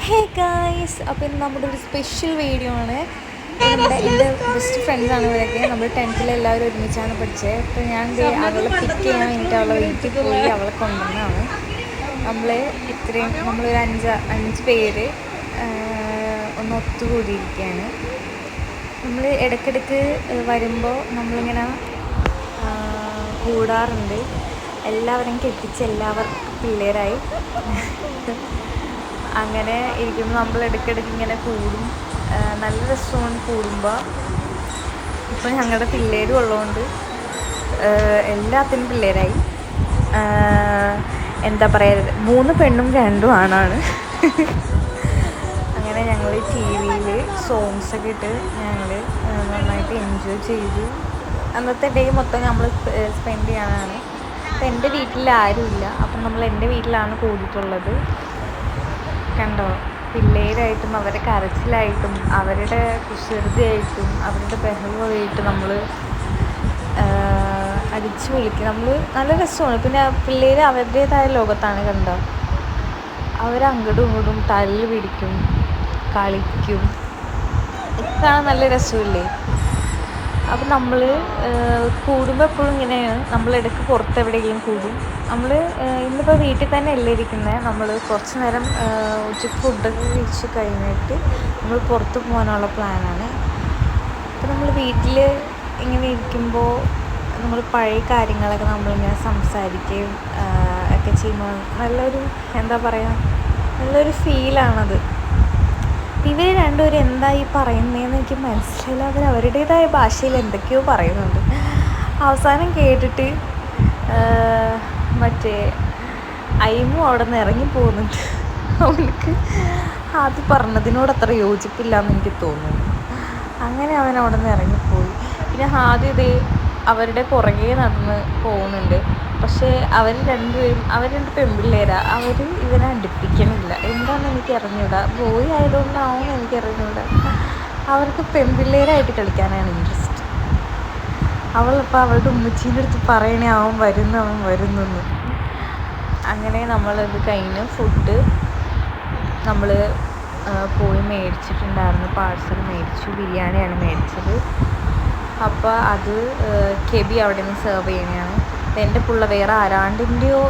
Hey guys, അപ്പോൾ ഇന്ന് നമ്മുടെ ഒരു സ്പെഷ്യൽ വീഡിയോ ആണ്. എൻ്റെ ബെസ്റ്റ് ഫ്രണ്ട്സാണ് ഇവരൊക്കെ. നമ്മൾ 10th എല്ലാവരും ഒരുമിച്ചാണ് പഠിച്ചത്. അപ്പോൾ ഞാൻ അവളെ പിക്ക് ചെയ്യാൻ വേണ്ടിയിട്ട് അവളെ വീട്ടിൽ പോയി അവളെ കൊണ്ടുവന്നതാണ്. നമ്മളൊരു അഞ്ച് പേര് ഒന്ന് ഒത്തുകൂടിയിരിക്കുകയാണ്. നമ്മൾ ഇടയ്ക്കിടയ്ക്ക് വരുമ്പോൾ നമ്മളിങ്ങനെ കൂടാറുണ്ട്. എല്ലാവരെയും കെട്ടിച്ച് എല്ലാവർക്കും പിള്ളേരായി. അങ്ങനെ ഇരിക്കുമ്പോൾ നമ്മൾ ഇടയ്ക്കിടയ്ക്ക് ഇങ്ങനെ കൂടും. നല്ല രസമാണ് കൂടുമ്പോൾ. ഇപ്പം ഞങ്ങളുടെ പിള്ളേരും ഉള്ളതുകൊണ്ട് എല്ലാത്തിനും പിള്ളേരായി. എന്താ പറയുക, 3 പെണ്ണും 2 ആണാണ്. അങ്ങനെ ഞങ്ങൾ ടി വിയിൽ സോങ്സൊക്കെ ഇട്ട് ഞങ്ങൾ നന്നായിട്ട് എൻജോയ് ചെയ്തു. അന്നത്തെ ഡേ മൊത്തം നമ്മൾ സ്പെൻഡ് ചെയ്യാനാണ്. അപ്പം എൻ്റെ വീട്ടിൽ ആരുമില്ല. അപ്പം നമ്മൾ എൻ്റെ വീട്ടിലാണ് കൂടിയിട്ടുള്ളത്. കണ്ടോ, പിള്ളേരായിട്ടും അവരുടെ കരച്ചിലായിട്ടും അവരുടെ കുസൃതിയായിട്ടും അവരുടെ ബഹളമായിട്ട് നമ്മൾ അടിച്ചു വിളിക്കും. നമ്മൾ നല്ല രസമാണ്. പിന്നെ പിള്ളേർ അവരുടേതായ ലോകത്താണ്. കണ്ടോ, അവരങ്ങോട്ടും ഇങ്ങോട്ടും തല്ല് പിടിക്കും, കളിക്കും. ഇതാണ് നല്ല രസമില്ലേ. അപ്പം നമ്മൾ കൂടുമ്പോൾ എപ്പോഴും ഇങ്ങനെയാണ്. നമ്മളിടയ്ക്ക് പുറത്ത് എവിടെയെങ്കിലും കൂടും. നമ്മൾ ഇന്നിപ്പോൾ വീട്ടിൽ തന്നെ അല്ല ഇരിക്കുന്നത്. നമ്മൾ കുറച്ച് നേരം ഉച്ചയ്ക്ക് ഫുഡൊക്കെ കഴിച്ച് കഴിഞ്ഞിട്ട് നമ്മൾ പുറത്ത് പോകാനുള്ള പ്ലാനാണ്. അപ്പോൾ നമ്മൾ വീട്ടിൽ ഇങ്ങനെ ഇരിക്കുമ്പോൾ നമ്മൾ പഴയ കാര്യങ്ങളൊക്കെ നമ്മളിങ്ങനെ സംസാരിക്കുകയും ഒക്കെ ചെയ്യുമ്പോൾ നല്ലൊരു എന്താ പറയുക, നല്ലൊരു ഫീലാണത്. ഇവർ രണ്ടുപേരും എന്താ ഈ പറയുന്നതെന്ന് എനിക്ക് മനസ്സിലായില്ല. അവരുടേതായ ഭാഷയിൽ എന്തൊക്കെയോ പറയുന്നുണ്ട്. അവസാനം കേട്ടിട്ട് മറ്റേ അയിമു അവിടെ നിന്ന് ഇറങ്ങി പോകുന്നുണ്ട്. അവനക്ക് ആദ്യം പറഞ്ഞതിനോട് അത്ര യോജിപ്പില്ല എന്ന് എനിക്ക് തോന്നുന്നു. അങ്ങനെ അവൻ അവിടെ നിന്ന് ഇറങ്ങിപ്പോയി. പിന്നെ ആദ്യം അവരുടെ പുറകെ നടന്ന് പോകുന്നുണ്ട്. പക്ഷേ അവർ 2 പെൺപിള്ളേരാ. ഇവനെ അടുപ്പിക്കണില്ല. എന്താണെന്ന് എനിക്ക് അറിഞ്ഞൂടാ. ബോയ് ആയതുകൊണ്ടാവും എനിക്ക് അറിഞ്ഞൂടാ. അവർക്ക് പെൺപിള്ളേരായിട്ട് കളിക്കാനാണ് ഇൻട്രസ്റ്റ്. അവളിപ്പോൾ അവളുടെ ഉമ്മച്ചീൻ്റെ അടുത്ത് പറയണേ അവൻ വരുന്നെന്ന്. അങ്ങനെ നമ്മളത് കഴിഞ്ഞ് ഫുഡ് നമ്മൾ പോയി മേടിച്ചിട്ടുണ്ടായിരുന്നു. പാഴ്സൽ മേടിച്ചു. ബിരിയാണിയാണ് മേടിച്ചത്. അപ്പോൾ അത് കെബി അവിടെ നിന്ന് സെർവ് ചെയ്യുന്നതാണ്. എൻ്റെ പുള്ള വേറെ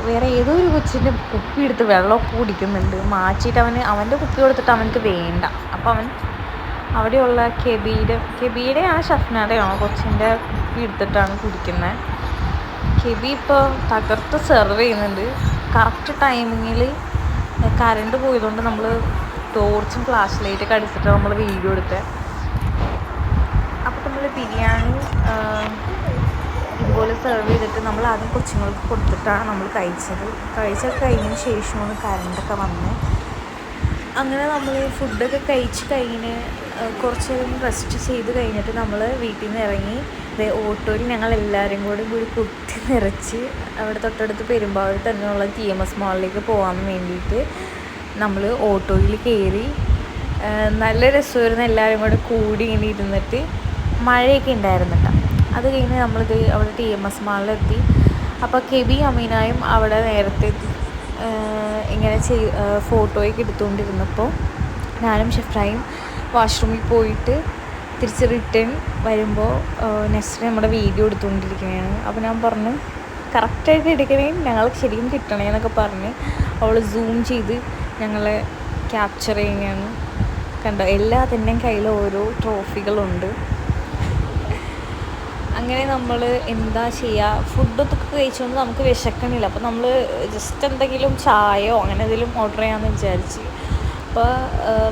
വേറെ ഏതോ ഒരു കൊച്ചിൻ്റെ കുപ്പി എടുത്ത് വെള്ളമൊക്കെ കുടിക്കുന്നുണ്ട്. മാറ്റിയിട്ട് അവൻ്റെ കുപ്പി കൊടുത്തിട്ട് അവനക്ക് വേണ്ട. അപ്പോൾ അവൻ അവിടെയുള്ള കെബിയുടെ ആ ഷഫ്നയുടെയാണോ കൊച്ചിൻ്റെ കുപ്പി എടുത്തിട്ടാണ് കുടിക്കുന്നത്. കെബി ഇപ്പോൾ തകർത്ത് സെർവ് ചെയ്യുന്നുണ്ട്. കറക്റ്റ് ടൈമിങ്ങിൽ കറണ്ട് പോയതുകൊണ്ട് നമ്മൾ ടോർച്ചും ഫ്ലാഷ് ലൈറ്റൊക്കെ അടിച്ചിട്ടാണ് നമ്മൾ വീഡിയോ എടുത്തത്. അപ്പോൾ നമ്മൾ ബിരിയാണി ഇതുപോലെ സെർവ് ചെയ്തിട്ട് നമ്മൾ ആദ്യം കൊച്ചുങ്ങൾക്ക് കൊടുത്തിട്ടാണ് നമ്മൾ കഴിച്ചൊക്കെ കഴിഞ്ഞതിന് ശേഷമാണ് കറണ്ടൊക്കെ വന്നത്. അങ്ങനെ നമ്മൾ ഫുഡൊക്കെ കഴിച്ച് കഴിഞ്ഞ് കുറച്ച് നേരം റെസ്റ്റ് ചെയ്ത് കഴിഞ്ഞിട്ട് നമ്മൾ വീട്ടിൽ നിന്ന് ഇറങ്ങി ഓട്ടോയിൽ ഞങ്ങൾ എല്ലാവരും കൂടി കുത്തി നിറച്ച് അവിടെ തൊട്ടടുത്ത് പെരുമ്പാവൂർ തന്നെയുള്ള TMS മാളിലേക്ക് പോകാൻ വേണ്ടിയിട്ട് നമ്മൾ ഓട്ടോയിൽ കയറി. നല്ല രസമായിരുന്നു. എല്ലാവരും കൂടി ഇങ്ങനെ ഇരുന്നിട്ട് മഴയൊക്കെ ഉണ്ടായിരുന്നു കേട്ടോ. അത് കഴിഞ്ഞ് നമ്മളിത് അവിടെ TMS മാളിലെത്തി. അപ്പോൾ കെബി അമീനായും അവിടെ നേരത്തെ ഇങ്ങനെ ഫോട്ടോയൊക്കെ എടുത്തുകൊണ്ടിരുന്നപ്പോൾ ഞാനും ഷെഫ്രായും വാഷ്റൂമിൽ പോയിട്ട് തിരിച്ച് റിട്ടേൺ വരുമ്പോൾ നെക്സ്റ്റ് നമ്മുടെ വീഡിയോ എടുത്തുകൊണ്ടിരിക്കുകയാണ്. അപ്പോൾ ഞാൻ പറഞ്ഞു കറക്റ്റായിട്ട് എടുക്കണേ, ഞങ്ങൾക്ക് ശരിക്കും കിട്ടണേ എന്നൊക്കെ പറഞ്ഞ് അവൾ സൂം ചെയ്ത് ഞങ്ങളെ ക്യാപ്ചർ ചെയ്യുകയാണ്. കണ്ടോ, എല്ലാത്തിൻ്റെയും കയ്യിൽ ഓരോ ട്രോഫികളുണ്ട്. അങ്ങനെ നമ്മൾ എന്താ ചെയ്യുക, ഫുഡൊക്കെ കഴിച്ചുകൊണ്ട് നമുക്ക് വിശക്കണില്ല. അപ്പോൾ നമ്മൾ ജസ്റ്റ് എന്തെങ്കിലും ചായയോ അങ്ങനെ എന്തെങ്കിലും ഓർഡർ ചെയ്യാമെന്ന് വിചാരിച്ച്. അപ്പോൾ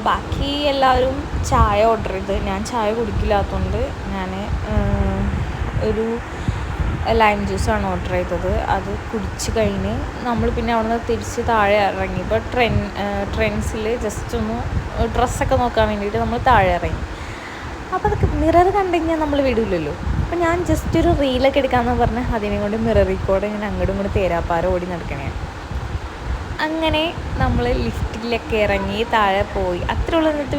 ബാക്കി എല്ലാവരും ചായ ഓർഡർ ചെയ്ത്. ഞാൻ ചായ കുടിക്കില്ലാത്തതുകൊണ്ട് ഞാൻ ഒരു ലൈം ജ്യൂസാണ് ഓർഡർ ചെയ്തത്. അത് കുടിച്ച് കഴിഞ്ഞ് നമ്മൾ പിന്നെ അവിടെ നിന്ന് തിരിച്ച് താഴെ ഇറങ്ങി. ഇപ്പോൾ ട്രെൻഡ്സിൽ ജസ്റ്റ് ഒന്ന് ഡ്രസ്സൊക്കെ നോക്കാൻ വേണ്ടിയിട്ട് നമ്മൾ താഴെ ഇറങ്ങി. അപ്പോൾ അതൊക്കെ മിറർ കണ്ടുകഴിഞ്ഞാൽ നമ്മൾ വിടില്ലല്ലോ. അപ്പോൾ ഞാൻ ജസ്റ്റ് ഒരു റീലൊക്കെ എടുക്കാമെന്ന് പറഞ്ഞാൽ അതിനെ കൊണ്ട് മിററിൽ കൂടെ ഇങ്ങനെ അങ്ങോട്ടും ഇങ്ങോട്ട് തേരാപ്പാര ഓടി നടക്കണേ. അങ്ങനെ നമ്മൾ ലിഫ്റ്റിലൊക്കെ ഇറങ്ങി താഴെ പോയി. അത്രയുള്ള ഇന്നത്തെ